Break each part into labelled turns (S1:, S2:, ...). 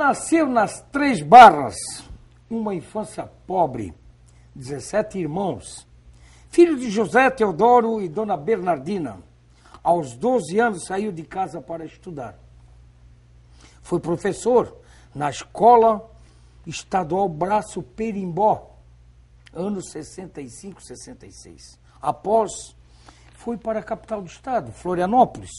S1: Nasceu nas Três Barras, uma infância pobre, 17 irmãos, filho de José Teodoro e Dona Bernardina. Aos 12 anos saiu de casa para estudar. Foi professor na Escola Estadual Braço Perimbó, anos 65, 66. Após, foi para a capital do estado, Florianópolis,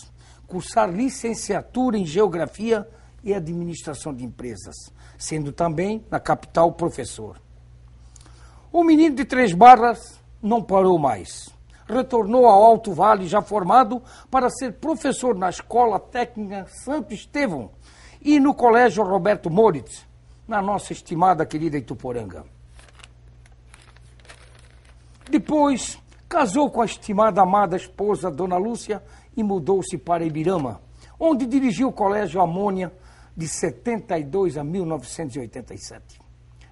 S1: cursar licenciatura em Geografia e Administração de Empresas, sendo também, na capital, professor. O menino de Três Barras não parou mais. Retornou ao Alto Vale, já formado, para ser professor na Escola Técnica Santo Estevão e no Colégio Roberto Moritz, na nossa estimada querida Ituporanga. Depois, casou com a estimada amada esposa Dona Lúcia e mudou-se para Ibirama, onde dirigiu o Colégio Amônia de 72 a 1987.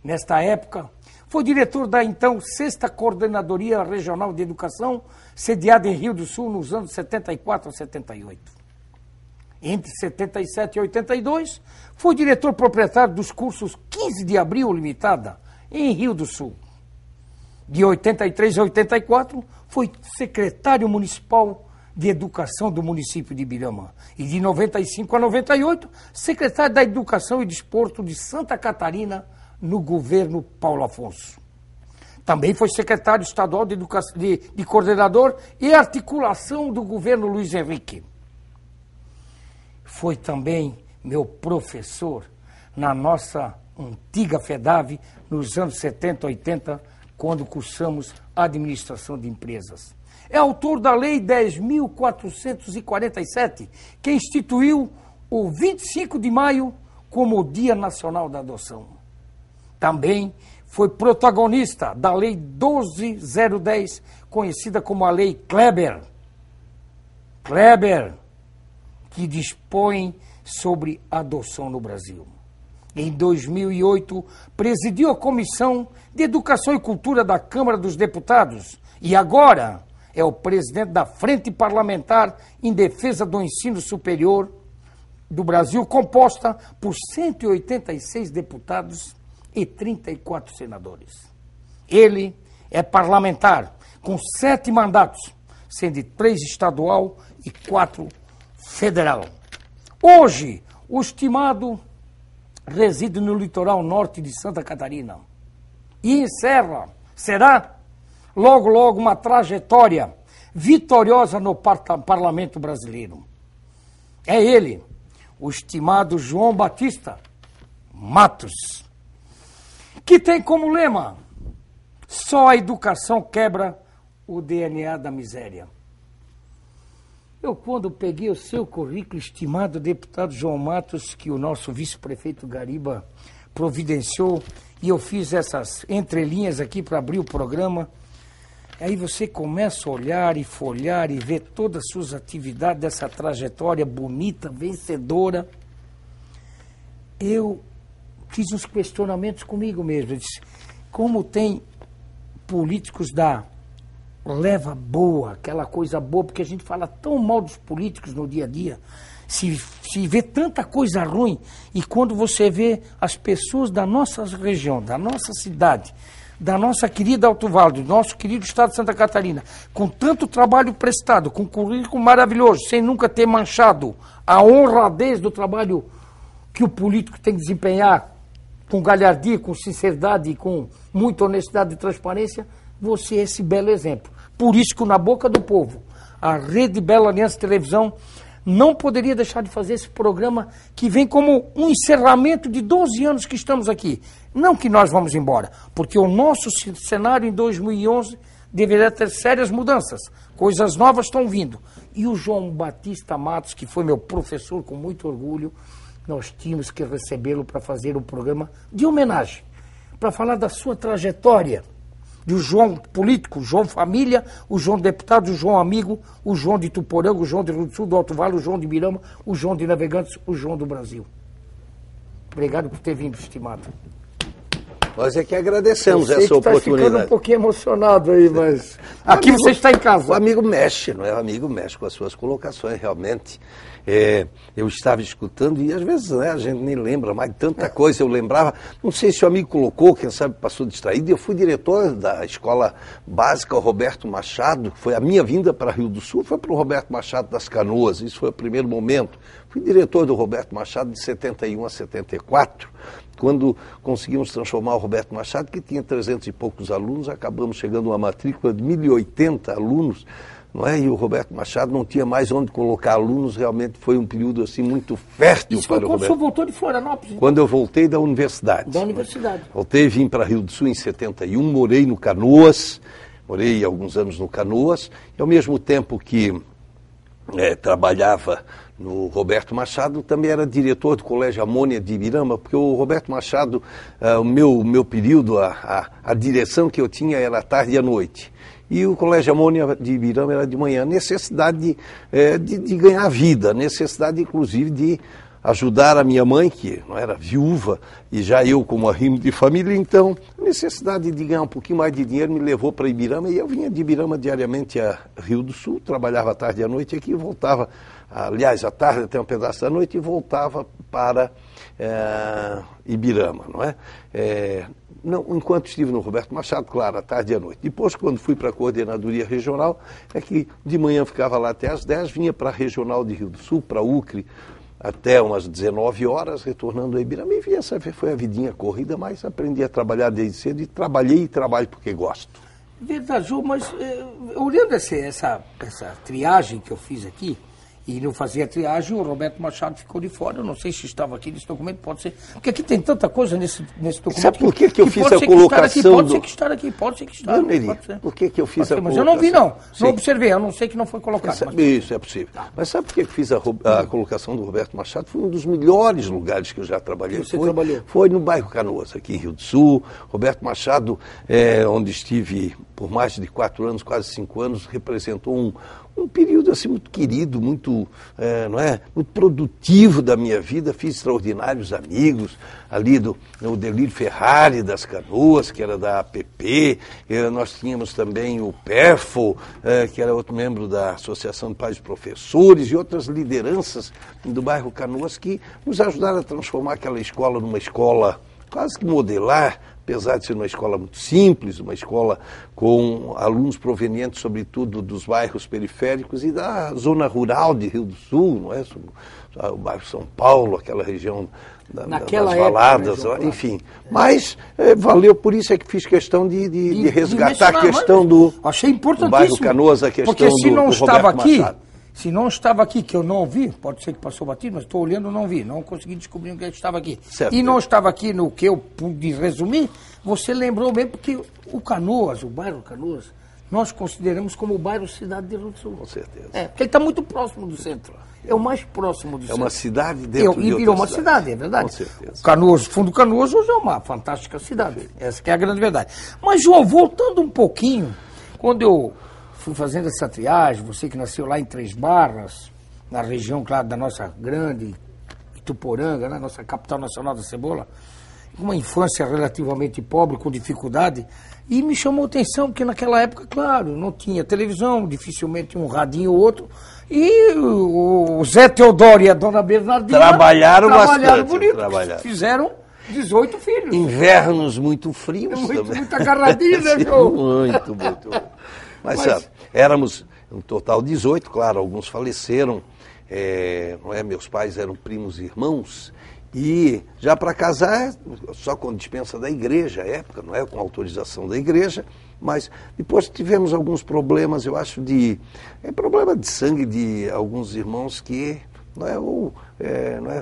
S1: Nesta época, foi diretor da então 6ª Coordenadoria Regional de Educação, sediada em Rio do Sul nos anos 74 a 78. Entre 77 e 82, foi diretor proprietário dos cursos 15 de Abril Limitada, em Rio do Sul. De 83 a 84, foi secretário municipal de Educação do município de Ibirama. E de 95 a 98, secretário da Educação e Desporto de Santa Catarina, no governo Paulo Afonso. Também foi secretário estadual de coordenador e articulação do governo Luiz Henrique. Foi também meu professor na nossa antiga FEDAV nos anos 70 e 80, quando cursamos administração de empresas. É autor da Lei 10.447, que instituiu o 25 de maio como o Dia Nacional da Adoção. Também foi protagonista da Lei 12.010, conhecida como a Lei Kleber. Kleber, que dispõe sobre adoção no Brasil. Em 2008, presidiu a Comissão de Educação e Cultura da Câmara dos Deputados e agora é o presidente da Frente Parlamentar em Defesa do Ensino Superior do Brasil, composta por 186 deputados e 34 senadores. Ele é parlamentar, com 7 mandatos, sendo 3 estadual e 4 federal. Hoje, o estimado reside no litoral norte de Santa Catarina e será logo uma trajetória vitoriosa no parlamento brasileiro. É ele, o estimado João Batista Matos, que tem como lema: só a educação quebra o DNA da miséria. Eu, quando peguei o seu currículo, estimado deputado João Matos, que o nosso vice-prefeito Gariba providenciou, e eu fiz essas entrelinhas aqui para abrir o programa, aí você começa a olhar e folhear e ver todas as suas atividades, dessa trajetória bonita, vencedora. Eu fiz uns questionamentos comigo mesmo. Eu disse, como tem políticos da leva boa, aquela coisa boa, porque a gente fala tão mal dos políticos no dia a dia, se vê tanta coisa ruim, e quando você vê as pessoas da nossa região, da nossa cidade, da nossa querida Alto Vale, do nosso querido estado de Santa Catarina, com tanto trabalho prestado, com um currículo maravilhoso, sem nunca ter manchado a honradez do trabalho que o político tem que desempenhar, com galhardia, com sinceridade e com muita honestidade e transparência, você é esse belo exemplo. Por isso que na boca do povo, a Rede Bela Aliança Televisão não poderia deixar de fazer esse programa que vem como um encerramento de 12 anos que estamos aqui. Não que nós vamos embora, porque o nosso cenário em 2011 deveria ter sérias mudanças. Coisas novas estão vindo. E o João Batista Matos, que foi meu professor com muito orgulho, nós tínhamos que recebê-lo para fazer um programa de homenagem, para falar da sua trajetória, do João político, o João família, o João deputado, o João amigo, o João de Ituporanga, o João de Rio do Sul, do Alto Vale, o João de Ibirama, o João de Navegantes, o João do Brasil. Obrigado por ter vindo, estimado.
S2: Nós é que agradecemos
S1: essa oportunidade. Está ficando um pouquinho emocionado aí, mas aqui você está em casa.
S2: O amigo mexe, não é? O amigo mexe com as suas colocações, realmente. Eu estava escutando e às vezes, né, a gente nem lembra mais de tanta coisa. Eu lembrava, não sei se o amigo colocou, quem sabe passou distraído. Eu fui diretor da Escola Básica Roberto Machado. Foi a minha vinda para Rio do Sul, foi para o Roberto Machado das Canoas. Isso foi o primeiro momento. Fui diretor do Roberto Machado de 71 a 74. Quando conseguimos transformar o Roberto Machado, que tinha 300 e poucos alunos, acabamos chegando a uma matrícula de 1.080 alunos, não é? E o Roberto Machado não tinha mais onde colocar alunos, realmente foi um período assim muito fértil para o Roberto.
S1: Quando o senhor voltou de Florianópolis?
S2: Quando eu voltei da universidade.
S1: Da universidade.
S2: Voltei, vim para Rio do Sul em 71, morei no Canoas, morei alguns anos no Canoas, e ao mesmo tempo que trabalhava no Roberto Machado, também era diretor do Colégio Amônia de Ibirama, porque o Roberto Machado, o meu período, a direção que eu tinha era à tarde e à noite. E o Colégio Amônia de Ibirama era de manhã. Necessidade de ganhar vida, necessidade inclusive de ajudar a minha mãe, que não era viúva, e já eu como arrimo de família, então a necessidade de ganhar um pouquinho mais de dinheiro me levou para Ibirama, e eu vinha de Ibirama diariamente a Rio do Sul, trabalhava à tarde e à noite aqui, voltava, aliás, à tarde até um pedaço da noite, e voltava para Ibirama, não é? Não, enquanto estive no Roberto Machado, claro, à tarde e à noite. Depois, quando fui para a coordenadoria regional, é que de manhã ficava lá até às 10, vinha para a regional de Rio do Sul, para Ucre, até umas 19 horas, retornando a Ibirama. E essa foi a vidinha corrida, mas aprendi a trabalhar desde cedo e trabalho porque gosto.
S1: Verdade, Ju, mas olhando essa triagem que eu fiz aqui, e não fazia triagem, o Roberto Machado ficou de fora. Eu não sei se estava aqui nesse documento, pode ser. Porque aqui tem tanta coisa nesse documento.
S2: Sabe por que eu fiz a colocação?
S1: Pode ser que estar aqui, pode ser que estar.
S2: Por que eu fiz a colocação?
S1: Mas eu não vi, não. Sim. Não observei, eu não sei que não foi colocado.
S2: Isso, é possível. Tá. Mas sabe por que eu fiz a colocação do Roberto Machado? Foi um dos melhores lugares que eu já trabalhei.
S1: Trabalhou?
S2: Foi no bairro Canoas, aqui em Rio do Sul. Roberto Machado, onde estive por mais de 4 anos, quase 5 anos, representou um período assim muito querido, muito, muito produtivo da minha vida. Fiz extraordinários amigos ali o Delírio Ferrari das Canoas, que era da APP. Nós tínhamos também o Perfo, que era outro membro da Associação de Pais e Professores, e outras lideranças do bairro Canoas que nos ajudaram a transformar aquela escola numa escola quase que modelar, apesar de ser uma escola muito simples, uma escola com alunos provenientes, sobretudo, dos bairros periféricos e da zona rural de Rio do Sul, não é? O bairro São Paulo, aquela região das Valadas, época, enfim. Mas valeu, por isso é que fiz questão de resgatar a questão do bairro Canoas, a questão
S1: porque se não estava aqui,
S2: Machado.
S1: Se não estava aqui, que eu não vi, pode ser que passou batido, mas estou olhando, não vi, não consegui descobrir o que estava aqui.
S2: Certo.
S1: E não estava aqui no que eu pude resumir, você lembrou bem, porque o Canoas, o bairro Canoas, nós consideramos como o bairro Cidade de Rio do Sul.
S2: Com certeza.
S1: Porque ele está muito próximo do centro. É o mais próximo do centro.
S2: É uma cidade dentro de outra
S1: virou uma cidade, é verdade.
S2: Com certeza.
S1: Canoas, Fundo Canoas hoje é uma fantástica cidade. Perfeito. Essa que é a grande verdade. Mas, João, voltando um pouquinho, quando eu fui fazendo essa triagem, você que nasceu lá em Três Barras, na região, claro, da nossa grande Ituporanga, né, nossa capital nacional da cebola, uma infância relativamente pobre, com dificuldade, e me chamou a atenção, porque naquela época, claro, não tinha televisão, dificilmente um radinho ou outro, e o Zé Teodoro e a Dona Bernardina
S2: trabalharam bastante,
S1: bonito, fizeram 18 filhos.
S2: Invernos muito frios também.
S1: Muito agarradinho, né, João?
S2: Muito. Mas sabe, éramos um total 18, claro, alguns faleceram, não é? Meus pais eram primos e irmãos, e já para casar, só com dispensa da igreja, à época, não é? Com autorização da igreja, mas depois tivemos alguns problemas, eu acho, problema de sangue de alguns irmãos que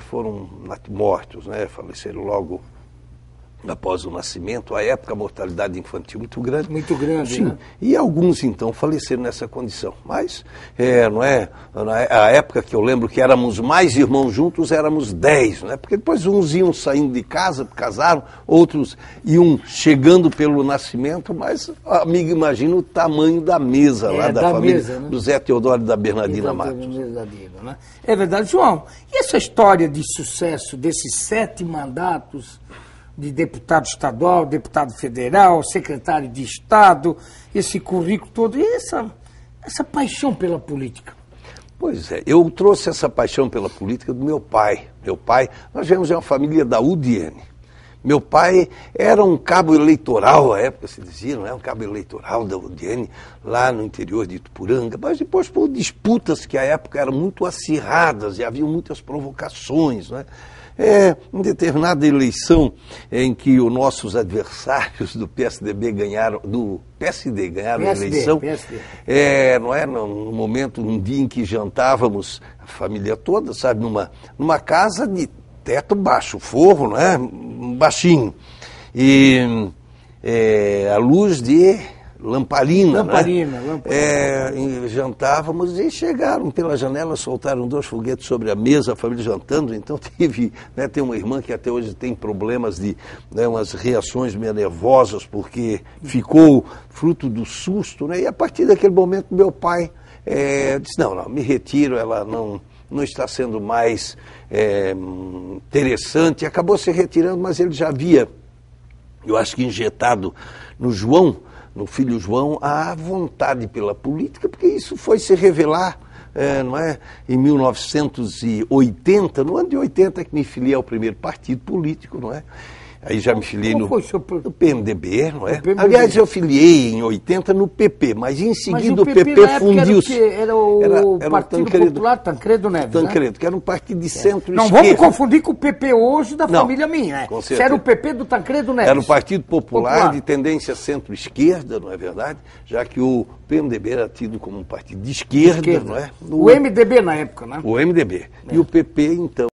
S2: foram mortos, né? Faleceram logo após o nascimento. À época, a mortalidade infantil muito grande.
S1: Muito grande,
S2: sim,
S1: né?
S2: E alguns, então, faleceram nessa condição. Mas, a época que eu lembro que éramos mais irmãos juntos, éramos 10, né? Porque depois uns iam saindo de casa, casaram, outros iam chegando pelo nascimento, mas, amigo, imagina o tamanho da mesa lá da família
S1: mesa, né?
S2: do Zé Teodoro e da Bernardina Matos.
S1: Né? É verdade, João. E essa história de sucesso desses 7 mandatos de deputado estadual, deputado federal, secretário de Estado, esse currículo todo, e essa paixão pela política?
S2: Pois é, eu trouxe essa paixão pela política do meu pai. Meu pai, nós viemos de uma família da UDN. Meu pai era um cabo eleitoral, à época se dizia, não é? Um cabo eleitoral da UDN, lá no interior de Ituporanga, mas depois por disputas que à época eram muito acirradas e havia muitas provocações, não é? Em determinada eleição em que os nossos adversários do PSDB ganharam, do PSD ganharam a eleição, não é? No momento, num dia em que jantávamos, a família toda, sabe, numa casa de teto baixo, forro, não é? Baixinho. E a luz de lamparina.
S1: Lamparina.
S2: Jantávamos e chegaram pela janela, soltaram 2 foguetes sobre a mesa, a família jantando. Então tem uma irmã que até hoje tem problemas de umas reações meio nervosas, porque ficou fruto do susto, né? E a partir daquele momento meu pai disse, não, me retiro, ela não está sendo mais interessante. Acabou se retirando, mas ele já havia, eu acho que injetado no filho João, a vontade pela política, porque isso foi se revelar, não é? Em 1980, no ano de 80 que me filiei ao primeiro partido político, não é? Aí já me filiei no PMDB, não é? Aliás, eu filiei em 80 no PP, mas em seguida o PP fundiu-se.
S1: Era o Partido Popular, Tancredo Neves,
S2: Tancredo, que era um partido de centro-esquerda.
S1: Não vamos confundir com o PP hoje da família minha, né?
S2: Com certeza.
S1: Isso era o PP do Tancredo Neves.
S2: Era o Partido Popular de tendência centro-esquerda, não é verdade? Já que o PMDB era tido como um partido de esquerda, não é?
S1: O MDB na época, né?
S2: O MDB. E o PP, então,